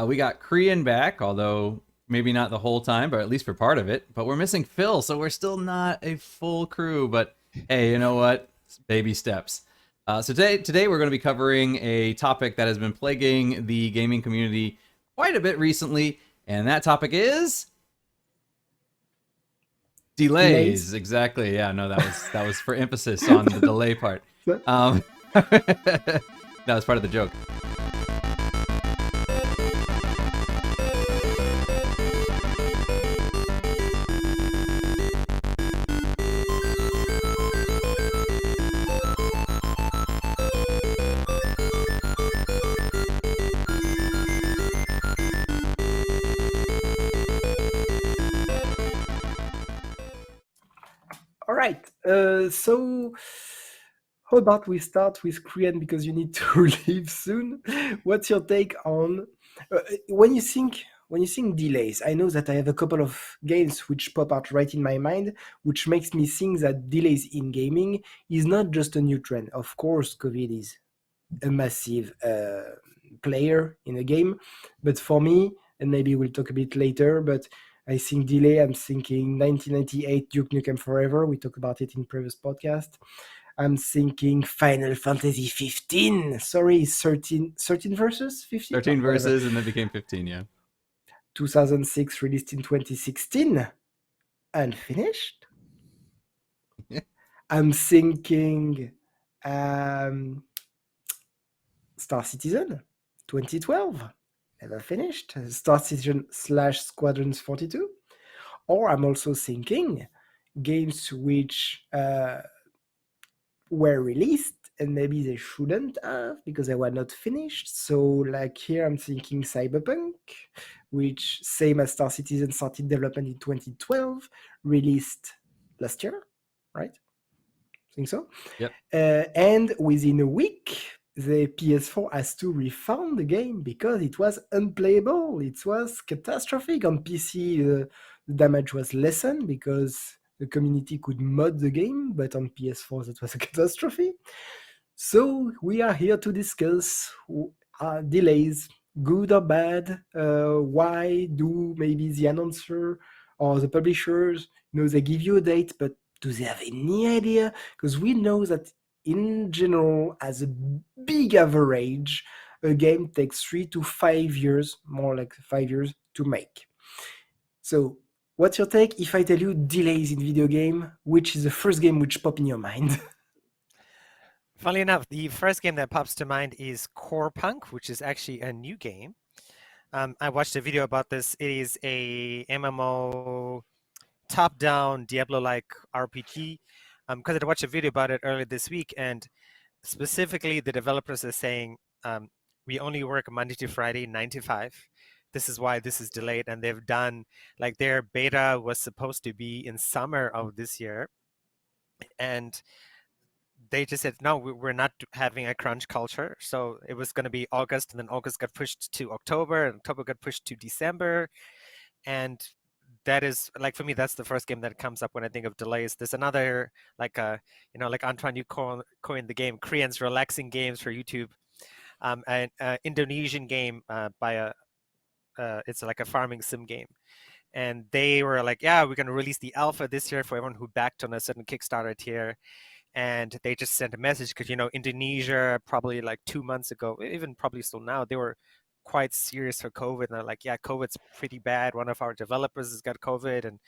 We got Crian back, although maybe not the whole time, but at least for part of it. But we're missing Phil, so we're still not a full crew. But hey, you know what? Baby steps. So today we're going to be covering a topic that has been plaguing the gaming community quite a bit recently, and that topic is Delays. delays. Exactly. Yeah. No, that was for emphasis on the delay part. That was part of the joke. All right. So how about we start with Crian because you need to leave soon. What's your take on when you think delays? I know that I have a couple of games which pop out right in my mind, which makes me think that delays in gaming is not just a new trend. Of course, COVID is a massive player in a game, but for me, and maybe we'll talk a bit later, but I think delay, I'm thinking 1998 Duke Nukem Forever. We talked about it in previous podcast. I'm thinking Final Fantasy 15. Sorry, 13 versus 15? No, 13 whatever. verses, and then became 15. Yeah. 2006, released in 2016. Unfinished. I'm thinking um, Star Citizen 2012. Never finished. Star Citizen slash Squadrons 42. Or I'm also thinking games which were released and maybe they shouldn't have because they were not finished. So, like here, I'm thinking Cyberpunk, which, same as Star Citizen, started development in 2012, released last year, right? I think so. Yep. And within a week, the PS4 has to refund the game because it was unplayable. It was catastrophic. On PC, the damage was lessened because the community could mod the game, but on PS4, that was a catastrophe. So we are here to discuss delays, good or bad. Why do maybe the announcer or the publishers, they give you a date, but do they have any idea? Because we know that in general, as a big average, a game takes 3 to 5 years, more like 5 years, to make. So, what's your take if I tell you delays in video game? Which is the first game which pop in your mind? Funnily enough, the first game that pops to mind is Core Punk, which is actually a new game. I watched a video about this. It is a MMO top-down Diablo-like RPG. Because I watched a video about it earlier this week, and specifically the developers are saying we only work Monday to Friday, 9 to 5. This is why this is delayed, and they've done like their beta was supposed to be in summer of this year, and they just said no, we're not having a crunch culture. So it was going to be August, and then August got pushed to October, and October got pushed to December, and that is like for me that's the first game that comes up when I think of delays. There's another like like Antoine, you coined the game Crian's relaxing games for YouTube, an Indonesian game by a it's like a farming sim game, and they were like, yeah, we're going to release the alpha this year for everyone who backed on a certain Kickstarter tier. And they just sent a message because Indonesia probably like 2 months ago, even probably still now, they were quite serious for COVID, and they're like, yeah, COVID's pretty bad. One of our developers has got COVID, and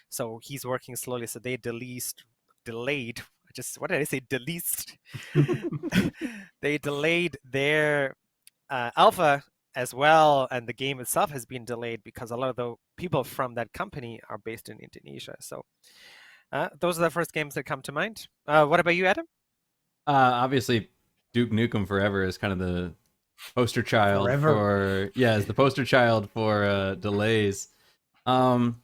so he's working slowly. So they delayed. Just what did I say? Deleased. They delayed their alpha as well, and the game itself has been delayed because a lot of the people from that company are based in Indonesia. So those are the first games that come to mind. What about you, Adam? Obviously, Duke Nukem Forever is kind of the poster child Forever. for is the poster child for delays. Um,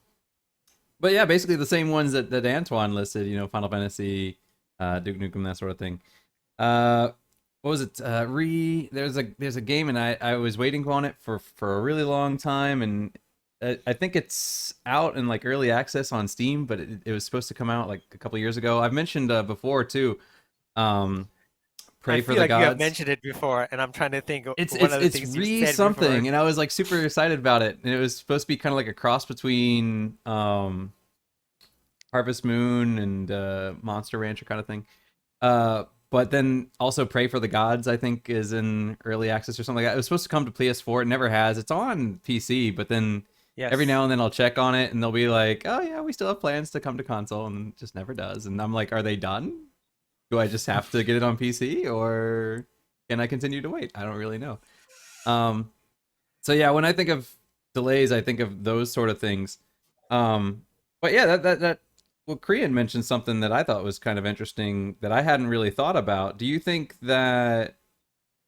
but yeah, basically the same ones that Antoine listed. Final Fantasy, Duke Nukem, that sort of thing. What was it? There's a game, and I was waiting on it for a really long time, and I think it's out in like early access on Steam, but it was supposed to come out like a couple years ago. I've mentioned before too. Um, Pray I for feel the like you have Gods. mentioned it before, and I'm trying to think of It's one of the it's things you re said something, before. and I was like super excited about it. And it was supposed to be kind of like a cross between Harvest Moon and Monster Rancher kind of thing. But then also Pray for the Gods, I think, is in early access or something like that. It was supposed to come to PS4. It never has. It's on PC, but then every Yes. now and then I'll check on it and they'll be like, oh, yeah, we still have plans to come to console, and it just never does. And I'm like, are they done? Do I just have to get it on PC, or can I continue to wait? I don't really know. Um, so yeah, when I think of delays, I think of those sort of things. But yeah, that well, Crian mentioned something that I thought was kind of interesting that I hadn't really thought about. Do you think that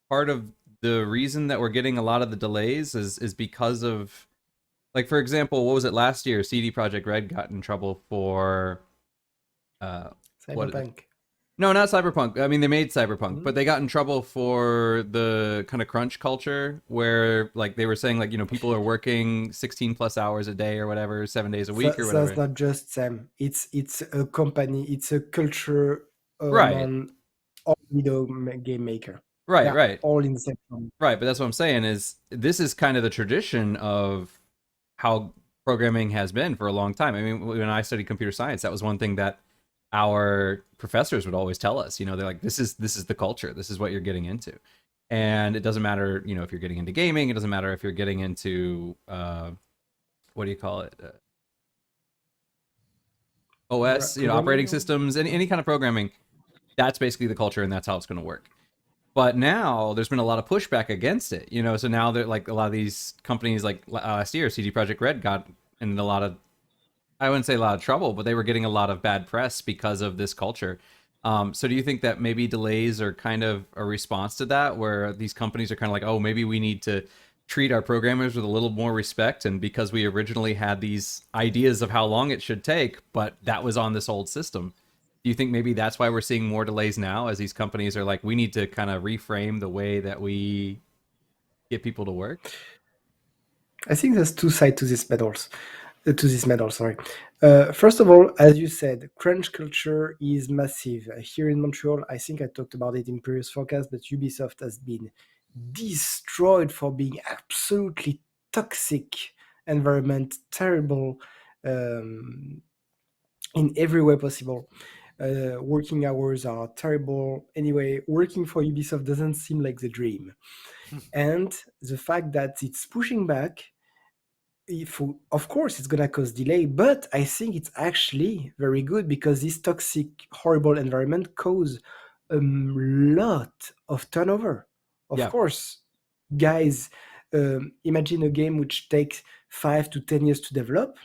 part of the reason that we're getting a lot of the delays is because of, like, for example, what was it last year? CD Projekt Red got in trouble for what Cyberpunk. no, not Cyberpunk. I mean, they made Cyberpunk, Mhm. but they got in trouble for the kind of crunch culture where, like, they were saying, like, people are working 16 plus hours a day or whatever, 7 days a week or So whatever. it's not just Sam. It's a company. It's a culture Right, among all game maker. right, They're right, all in the same company. right. But that's what I'm saying is this is kind of the tradition of how programming has been for a long time. I mean, when I studied computer science, that was one thing that our professors would always tell us. They're like, this is the culture. This is what you're getting into. And it doesn't matter, if you're getting into gaming. It doesn't matter if you're getting into what do you call it? OS, operating Programming. systems, any kind of programming. That's basically the culture, and that's how it's going to work. But now there's been a lot of pushback against it. So now they're like a lot of these companies, like last year, CD Projekt Red got in a lot of, I wouldn't say a lot of trouble, but they were getting a lot of bad press because of this culture. So do you think that maybe delays are kind of a response to that, where these companies are kind of like, oh, maybe we need to treat our programmers with a little more respect, and because we originally had these ideas of how long it should take, but that was on this old system. Do you think maybe that's why we're seeing more delays now, as these companies are like, we need to kind of reframe the way that we get people to work? I think there's two sides to this medals. To this medal, sorry. First of all, as you said, crunch culture is massive. Here in Montreal, I think I talked about it in previous forecasts, but Ubisoft has been destroyed for being absolutely toxic environment, terrible in every way possible. Working hours are terrible. Anyway, working for Ubisoft doesn't seem like the dream. And the fact that it's pushing back, of course it's gonna cause delay, but I think it's actually very good because this toxic, horrible environment cause a lot of turnover. Of Yeah. course, guys, imagine a game which takes 5 to 10 years to develop.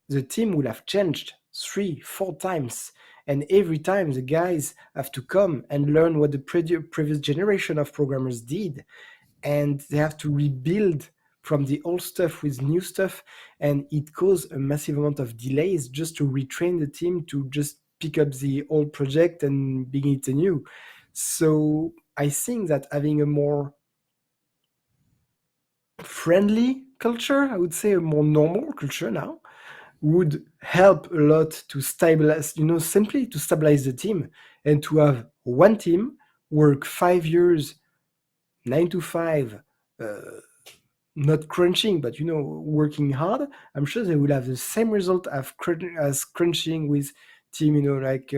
The team will have changed 3, 4 times, and every time the guys have to come and learn what the previous generation of programmers did, and they have to rebuild from the old stuff with new stuff, and it caused a massive amount of delays just to retrain the team to just pick up the old project and begin it anew. So I think that having a more friendly culture, I would say a more normal culture now, would help a lot to stabilize, simply to stabilize the team and to have one team work 5 years, 9 to 5, not crunching, but working hard. I'm sure they will have the same result as crunching with team, like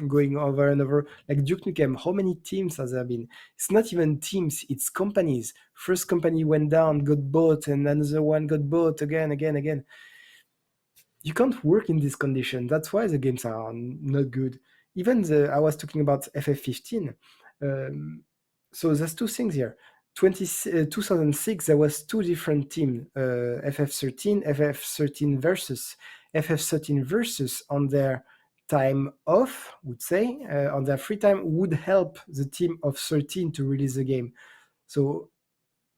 going over and over. Like Duke Nukem, how many teams has there been? It's not even teams, it's companies. First company went down, got bought, and another one got bought again. You can't work in this condition. That's why the games are not good. Even I was talking about FF15. So there's two things here. 2006, there was two different teams, FF13 versus. FF13 versus on their time off, would say, on their free time, would help the team of 13 to release the game. So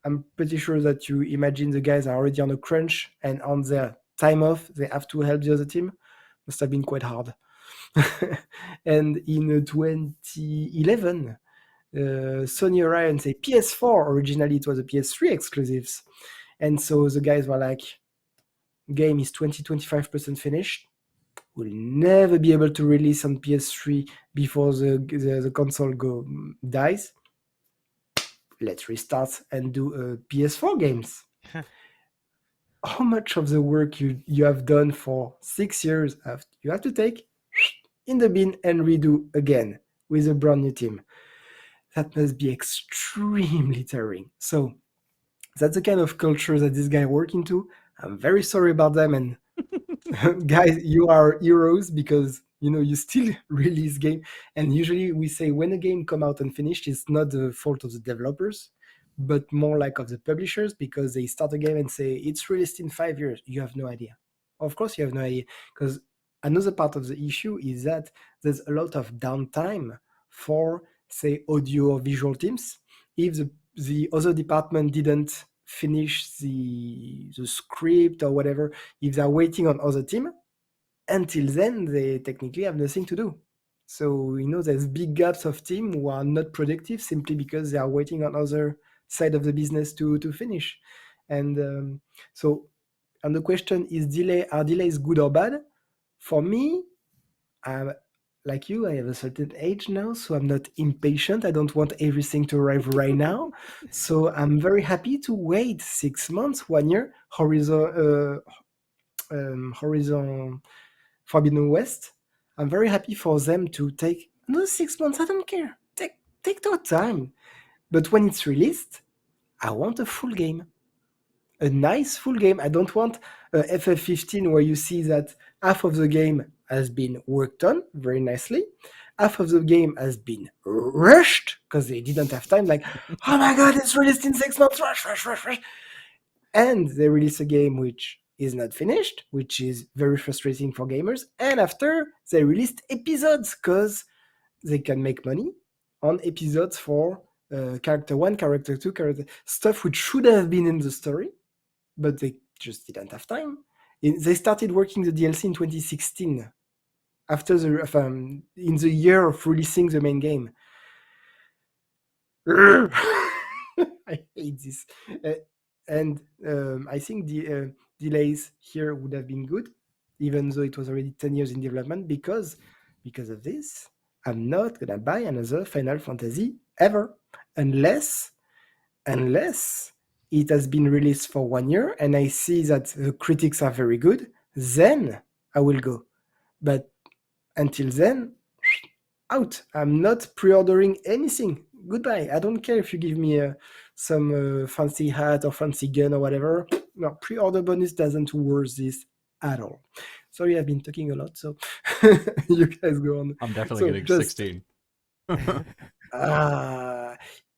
I'm pretty sure that you imagine the guys are already on a crunch, and on their time off, they have to help the other team. Must have been quite hard. And in 2011, Sony Orion say PS4. Originally, it was a PS3 exclusives. And so the guys were like, game is 20-25% finished. will never be able to release on PS3 before the console dies. Let's restart and do PS4 games. How much of the work you have done for 6 years you have to take in the bin and redo again with a brand new team? That must be extremely tiring. So that's the kind of culture that this guy worked into. I'm very sorry about them, and guys, you are heroes because you still release game. And usually we say when a game come out unfinished, it's not the fault of the developers, but more like of the publishers, because they start a game and say it's released in 5 years. You have no idea. Of course you have no idea, because another part of the issue is that there's a lot of downtime for, say, audio or visual teams. If the other department didn't finish the script or whatever, if they're waiting on other team, until then they technically have nothing to do. So there's big gaps of team who are not productive simply because they are waiting on other side of the business to finish. And and the question is, are delays good or bad? For me, like you, I have a certain age now, so I'm not impatient. I don't want everything to arrive right now. So I'm very happy to wait 6 months, 1 year, Horizon Forbidden West. I'm very happy for them to take another 6 months. I don't care. Take their time. But when it's released, I want a full game. A nice full game. I don't want FF15 where you see that half of the game has been worked on very nicely. Half of the game has been rushed because they didn't have time. Like, oh my god, it's released in 6 months. Rush. And they release a game which is not finished, which is very frustrating for gamers. And after, they released episodes because they can make money on episodes for character 1, character 2, character stuff which should have been in the story, but they just didn't have time. They started working the DLC in 2016, after in the year of releasing the main game. I hate this. And I think the delays here would have been good, even though it was already 10 years in development, because of this, I'm not gonna buy another Final Fantasy ever, unless it has been released for 1 year and I see that the critics are very good, then I will go. But until then, out. I'm not pre-ordering anything. Goodbye. I don't care if you give me some fancy hat or fancy gun or whatever. No, pre-order bonus doesn't worth this at all. Sorry, I've been talking a lot, so you guys go on. I'm definitely getting 16.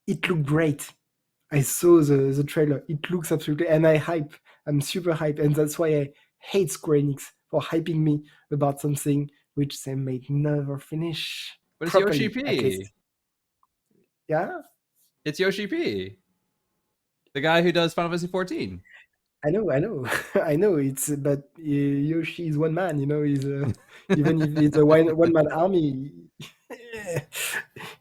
It looked great. I saw the trailer. It looks absolutely, and I'm super hype, and that's why I hate Square Enix for hyping me about something which they may never finish. But it's properly, Yoshi at P. least. Yeah, It's Yoshi P. The guy who does Final Fantasy 14. I know. I know. But Yoshi is one man. He's even if it's a one man army,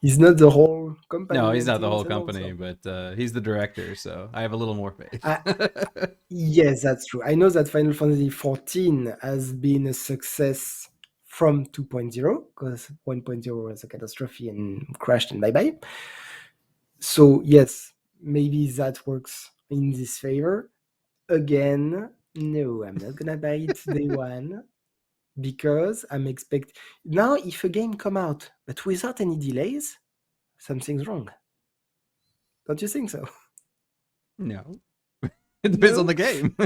he's not the whole company. No, he's not the and whole things and all, company, so. but he's the director, so I have a little more faith. Yes, that's true. I know that Final Fantasy 14 has been a success from 2.0, because 1.0 was a catastrophe and crashed and bye-bye. So yes, maybe that works in this favor. Again, no, I'm not gonna buy it day one, because I'm expect now if a game come out but without any delays, something's wrong. Don't you think so? No. It depends on the game.